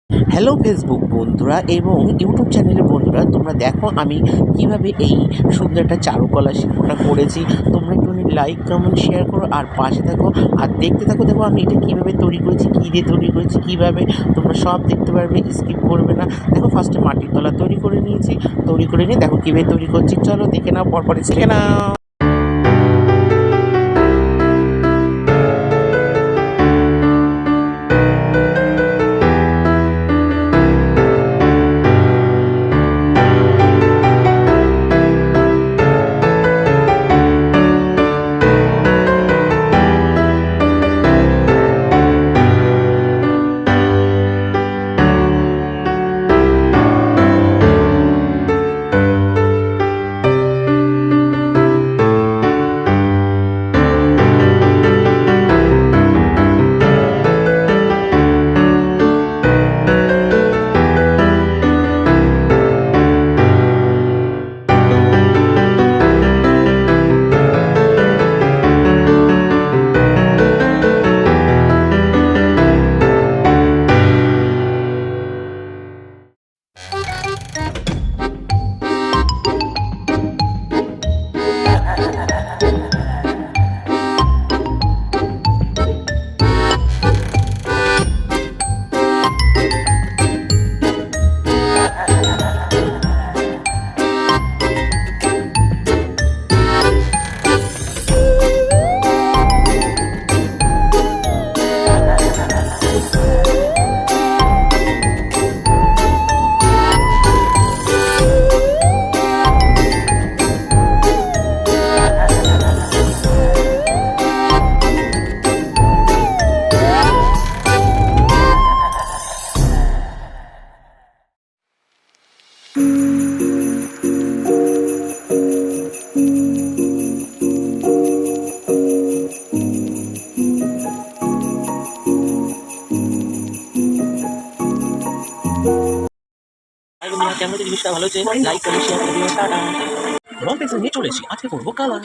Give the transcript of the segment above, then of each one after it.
Hello Facebook বন্ধুরা এবং YouTube চ্যানেলের বন্ধুরা, তোমরা দেখো আমি কিভাবে এই সুন্দর একটা চারুকলা শিল্পটা করেছি। তোমরা একটুখানি লাইক কমেন্ট শেয়ার করো আর পাশে থাকো আর দেখতে থাকো। দেখো আমি এটা কীভাবে তৈরি করেছি, কী দিয়ে তৈরি করেছি, কীভাবে তোমরা সব দেখতে পারবে, স্কিপ করবে না। দেখো ফার্স্টে মাটির তলা তৈরি করে নিয়েছি, তৈরি করে নিয়ে দেখো কীভাবে তৈরি করছি। চলো দেখে নাও, পরপর শিখে নাও। কেমন হচ্ছে জিনিসটা, ভালো হচ্ছে, লাইক করে শেয়ার করে দিও। টাটা। রং পেন্সিল নিয়ে চলে এসেছি, আজকে করবো কালার।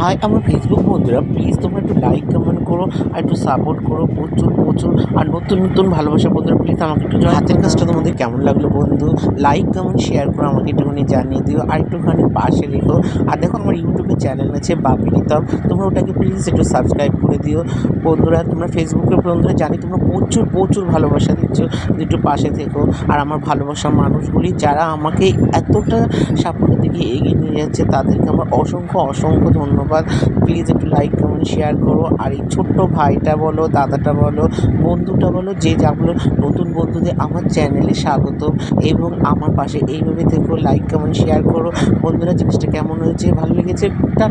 হাই আমার ফেসবুক বন্ধুরা, প্লিজ তোমরা একটু লাইক কমেন্ট করো আর একটু সাপোর্ট করো, প্রচুর প্রচুর। আর নতুন নতুন ভালোবাসা বন্ধুরা, প্লিজ আমাকে একটু হাতের কাজটা তোমাদের কেমন লাগলো বন্ধু, লাইক কমেন্ট শেয়ার করো, আমাকে একটুখানি জানিয়ে দিও আর একটুখানি পাশে রেখো। আর দেখো আমার ইউটিউবে চ্যানেল আছে বাপি রিতম, তোমরা ওটাকে প্লিজ একটু সাবস্ক্রাইব করে দিও বন্ধুরা। তোমরা ফেসবুকের বন্ধুরা জানি তোমরা প্রচুর প্রচুর ভালোবাসা দিচ্ছ, একটু পাশে থেকো। আর আমার ভালোবাসার মানুষগুলি যারা আমাকে এতটা সাপোর্টের দিকে এগিয়ে নিয়ে যাচ্ছে, তাদেরকে আমার অসংখ্য অসংখ্য ধন্যবাদ। ধন্যবাদ। প্লিজ একটু লাইক কমেন্ট শেয়ার করো। আর এই ছোট্ট ভাইটা বলো, দাদাটা বলো, বন্ধুটা বলো, যে যা বলো, নতুন বন্ধুদের আমার চ্যানেলে স্বাগত এবং আমার পাশে এইভাবে থেকো, লাইক কমেন্ট শেয়ার করো। বন্ধুরা, জিনিসটা কেমন হয়েছে, ভালো লেগেছে? টাটা।